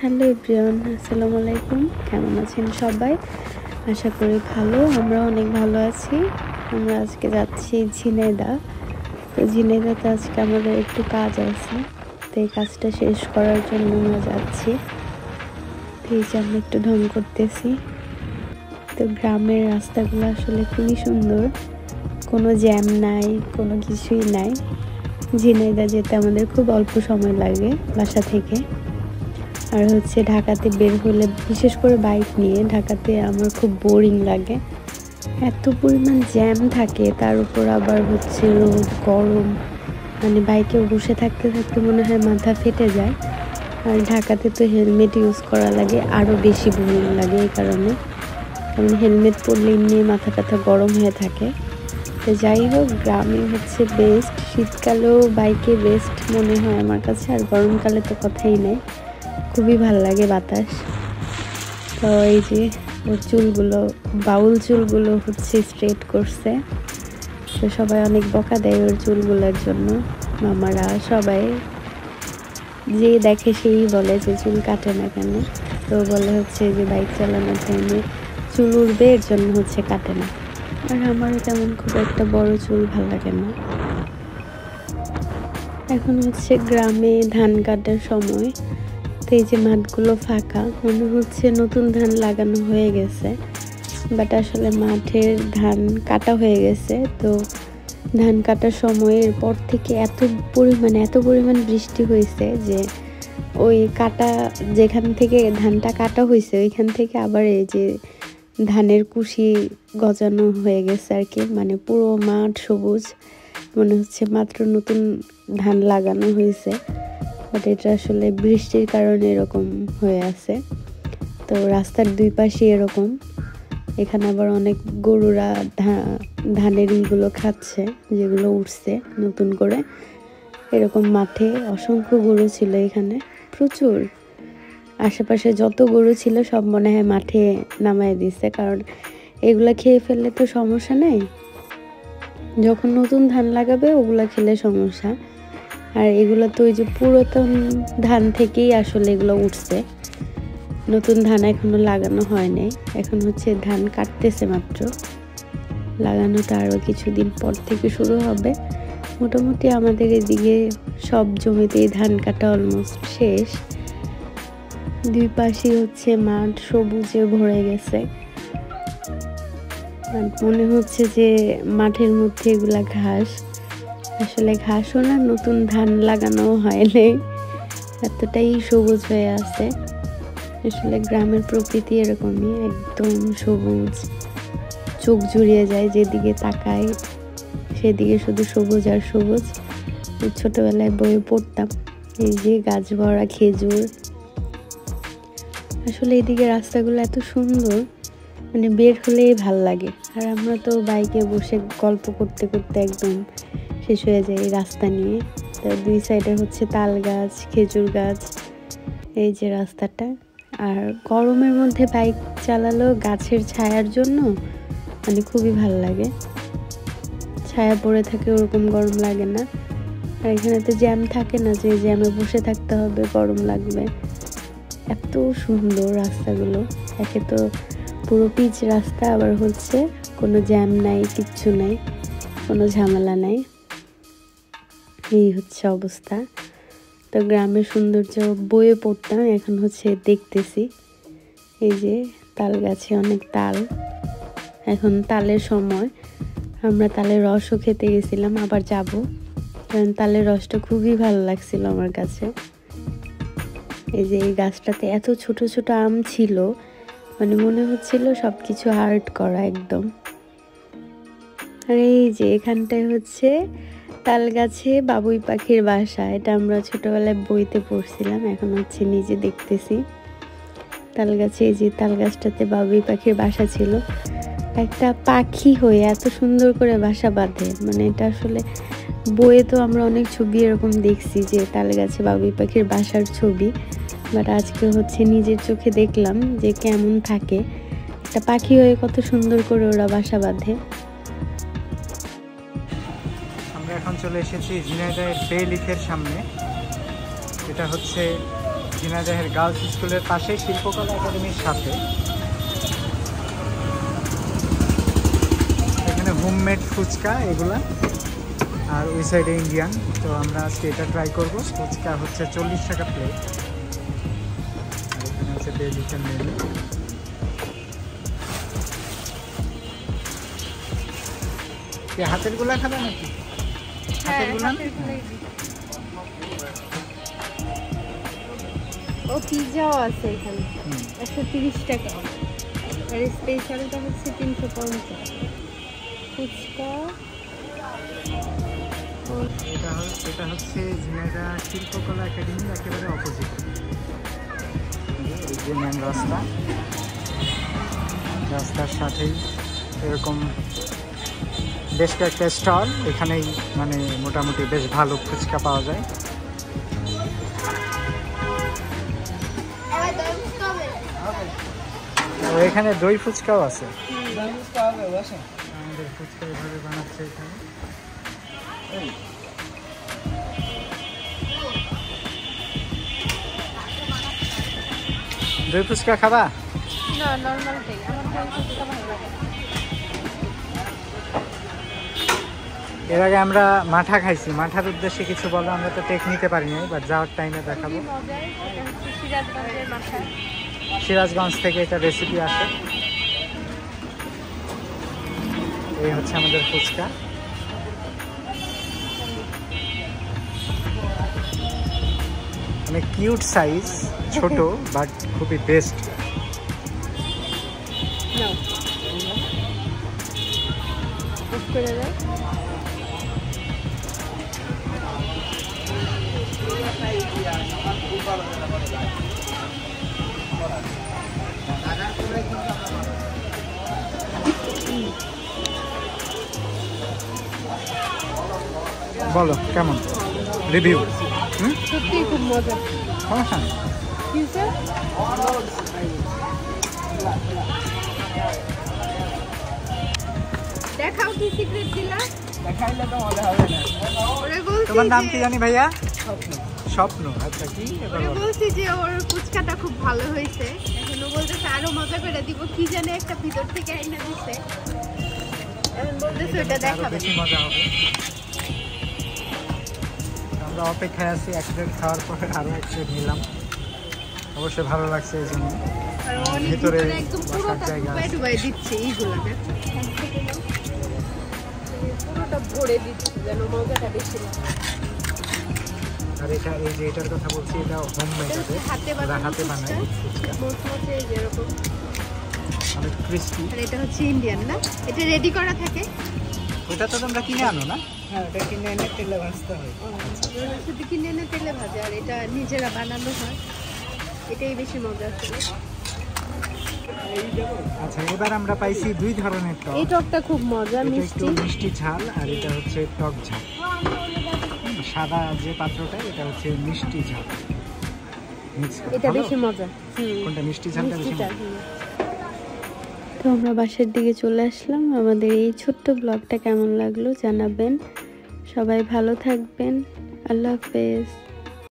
Hello everyone, আসসালামু আলাইকুম। কেমন আছেন সবাই? আশা করি ভালো। আমরা অনেক ভালো আছি। আমরা আজকে যাচ্ছি ঝিনাইদহ। তো ঝিনাইদহতে আজকে আমাদের একটু কাজ আছে, তো এই কাজটা শেষ করার জন্য আমরা যাচ্ছি। তো এই যে আমরা একটু ঢং করতেছি। তো গ্রামের রাস্তাগুলো আসলে খুবই সুন্দর, কোনো জ্যাম নাই, কোনো কিছুই নাই। ঝিনাইদহ যেতে আমাদের খুব অল্প সময় লাগে বাসা থেকে। আর হচ্ছে ঢাকাতে বের হলে, বিশেষ করে বাইক নিয়ে ঢাকাতে আমার খুব বোরিং লাগে। এত পরিমাণ জ্যাম থাকে, তার উপর আবার হচ্ছে রোদ, গরম, মানে বাইকে বসে থাকতে থাকতে মনে হয় মাথা ফেটে যায়। আর ঢাকাতে তো হেলমেট ইউজ করা লাগে, আরও বেশি বোরিং লাগে এই কারণে। কারণ হেলমেট পরলে এমনি মাথা ব্যথা গরম হয়ে থাকে। তো যাই হোক, গ্রামে হচ্ছে বেস্ট। শীতকালেও বাইকে বেস্ট মনে হয় আমার কাছে, আর গরমকালে তো কথাই নেই, খুবই ভাল লাগে বাতাস। তো এই যে ওর চুলগুলো, বাউল চুলগুলো হচ্ছে স্ট্রেট করছে। তো সবাই অনেক বকা দেয় ওর চুলগুলোর জন্য, মামারা সবাই। যে দেখে সেই বলে যে চুল কাটে না কেন। তো বলে হচ্ছে যে বাইক চালানোর টাইমে চুল উড়বে, এর জন্য হচ্ছে কাটে না। আর আমারও তেমন খুব একটা বড় চুল ভালো লাগে না। এখন হচ্ছে গ্রামে ধান কাটার সময়। তো এই যে মাঠগুলো ফাঁকা, মনে হচ্ছে নতুন ধান লাগানো হয়ে গেছে, বাট আসলে মাঠের ধান কাটা হয়ে গেছে। তো ধান কাটার সময়ের পর থেকে এত পরিমাণ বৃষ্টি হয়েছে যে ওই কাটা, যেখান থেকে ধানটা কাটা হয়েছে ওইখান থেকে আবার এই যে ধানের কুশি গজানো হয়ে গেছে আর কি। মানে পুরো মাঠ সবুজ, মনে হচ্ছে মাত্র নতুন ধান লাগানো হয়েছে। বাট এটা আসলে বৃষ্টির কারণে এরকম হয়ে আছে। তো রাস্তার দুই পাশে এরকম। এখানে আবার অনেক গরুরা ধানের ইগুলো খাচ্ছে, যেগুলো উঠছে নতুন করে। এরকম মাঠে অসংখ্য গরু ছিল এখানে, প্রচুর। আশেপাশে যত গরু ছিল সব মনে হয় মাঠে নামায় দিছে, কারণ এগুলা খেয়ে ফেললে তো সমস্যা নেই, যখন নতুন ধান লাগাবে ওগুলা খেলে সমস্যা। আর এগুলো তো ওই যে পুরাতন ধান থেকেই আসলে এগুলো উঠছে, নতুন ধান এখনো লাগানো হয় নাই। এখন হচ্ছে ধান কাটতেছে মাত্র, লাগানোটা আরও কিছুদিন পর থেকে শুরু হবে। মোটামুটি আমাদের এদিকে সব জমিতেই ধান কাটা অলমোস্ট শেষ। দুই পাশে হচ্ছে মাঠ সবুজে ভরে গেছে। মনে হচ্ছে যে মাঠের মধ্যে এগুলা ঘাস, আসলে ঘাসও না, নতুন ধান লাগানো হয় নাই, এতটাই সবুজ হয়ে আছে। আসলে গ্রামের প্রকৃতি এরকমই, একদম সবুজ, চোখ জুড়িয়ে যায়, যেদিকে তাকায় সেদিকে শুধু সবুজ আর সবুজ। ছোটবেলায় বইয়ে পড়তাম, এই যে গাছ ভরা খেজুর। আসলে এদিকে রাস্তাগুলো এত সুন্দর, মানে বের হলেই ভাল লাগে। আর আমরা তো বাইকে বসে গল্প করতে করতে একদম শেষ হয়ে যায় রাস্তা নিয়ে। তো দুই সাইডে হচ্ছে তাল গাছ, খেজুর গাছ, এই যে রাস্তাটা। আর গরমের মধ্যে বাইক চালালেও গাছের ছায়ার জন্য মানে খুবই ভালো লাগে, ছায়া পড়ে থাকে, ওরকম গরম লাগে না। আর এখানে তো জ্যাম থাকে না যে জ্যামে বসে থাকতে হবে, গরম লাগবে। এত সুন্দর রাস্তাগুলো, একে তো পুরো পিচ রাস্তা, আবার হচ্ছে কোনো জ্যাম নাই, কিচ্ছু নাই, কোনো ঝামেলা নাই। এই হচ্ছে অবস্থা। তো গ্রামের সৌন্দর্য বইয়ে পড়তাম, এখন হচ্ছে দেখতেছি। এই যে তাল গাছে অনেক তাল, এখন তালের সময়। আমরা তালের রসও খেতে গেছিলাম, আবার যাব, কারণ তালের রসটা খুবই ভালো লাগছিল আমার কাছে। এই যে এই গাছটাতে এত ছোট ছোট আম ছিল, মানে মনে হচ্ছিল সব কিছু আর্ট করা একদম। আর এই যে এখানটায় হচ্ছে তাল গাছে বাবুই পাখির বাসা, এটা আমরা ছোটবেলায় বইতে পড়ছিলাম, এখন হচ্ছে নিজে দেখতেছি। তাল গাছে, এই যে তাল গাছটাতে বাবুই পাখির বাসা ছিল। একটা পাখি হয়ে এত সুন্দর করে বাসা বাঁধে, মানে এটা আসলে বইয়ে তো আমরা অনেক ছবি এরকম দেখছি যে তাল গাছে বাবুই পাখির বাসার ছবি, বাট আজকে হচ্ছে নিজের চোখে দেখলাম যে কেমন থাকে একটা পাখি হয়ে, কত সুন্দর করে ওরা বাসা বাঁধে। আমরা এখন চলে এসেছি ঝিনাইদহের বে লিফের সামনে। এটা হচ্ছে ঝিনাইদহের গার্লস স্কুলের পাশে শিল্পকলা একাডেমির সাথে। এখানে হোমমেড ফুচকা এগুলা, আর ওই সাইডে ইন্ডিয়ান। তো আমরা আজকে এটা ট্রাই করবো। ফুচকা হচ্ছে 40 টাকা প্লেট, আর এখানে হচ্ছে ডেলিকের মেনু। হাতের গুলা খাবে নাকি? হাতের গুলা ও পিৎজাও আছে এখানে 130 টাকা, আর স্পেশালটা হচ্ছে 350। ফুচকা এটা হচ্ছে ঝিনাইদহ শিল্পকলা একাডেমির একেবারে অপোজিট। এই যে মেন রাস্তা, রাস্তার সাথেই এরকম বেশ কয়েকটা স্টল। এখানেই মানে মোটামুটি বেশ ভালো ফুচকা পাওয়া যায়। ও এখানে দই ফুচকাও আছে। আমাদের ফুচকা এভাবে বানাচ্ছে এখানে। দই ফুচকা খাবা? না, নরমালটাই আমার ফুচকা ভালো লাগে। এর আগে আমরা মাঠা খাইছি। মাঠার উদ্দেশ্যে কিছু বলো? আমরা তো টেক নিতে পারিনি, বাট যাওয়ার টাইমে দেখাবো। সিরাজগঞ্জ থেকে এটা রেসিপি আসে। এই হচ্ছে আমাদের ফুচকা। অনেক কিউট সাইজ, ছোট বাট খুবই বেস্ট। বলো কেমন রিভিউ? সত্যি খুব মজা। সমস্যা নেই। দেখাও কি সিক্রেট দিলা? দেখাইলে তো মজা হবে না। তোমার নাম কি জানি ভাইয়া? স্বপ্ন। আচ্ছা, কি বলছি যে ওর ফুচকাটা খুব ভালো হয়েছে। এখনো বলতেছে আরো মজা করে দিব, কি জানে একটা ভিতর থেকে আইনা দিছে। এখন বলতেছে ওটা দেখাবে, বেশি মজা হবে। আমরা অপেক্ষায় আছি। এক প্লেট খাওয়ার পরে আরো এক প্লেট নিলাম। অবশ্যই ভালো লাগছে এই জন্য। ভিতরে একদম পুরোটা ডুবাই দিচ্ছে এইগুলো, পুরোটা ভরে দিচ্ছে যেন মজাটা বেশি লাগে। আর এটা এই যে এটার কথা বলছি, এটা হোমমেড, হাতে বানায় মচমচে যেরকম অনেক ক্রিস্পি। আর এটা হচ্ছে ইন্ডিয়ান না, এটা রেডি করা থাকে। ওটা তো তোমরা কিনে আনো না? হ্যাঁ, ওটা কিনে এনে তেলে ভাজতে হয়। শুধু কিনে এনে তেলে ভাজে, আর এটা নিজেরা বানানো হয়। এটাই বেশি মজা আসলে। আচ্ছা, এবার আমরা পাইছি দুই ধরনের টক। এই টকটা খুব মজা, মিষ্টি মিষ্টি ঝাল, আর এটা হচ্ছে টক ঝাল। সাদা যে পাত্রটা, এটা হচ্ছে মিষ্টি ঝাল। এটা বেশি মজা। কোনটা মিষ্টি ঝালটা বেশি মজা? তো আমরা বাসার দিকে চলে আসলাম। আমাদের এই ছোট্ট ব্লগটা কেমন লাগলো জানাবেন। সবাই ভালো থাকবেন। আল্লাহ হাফেজ।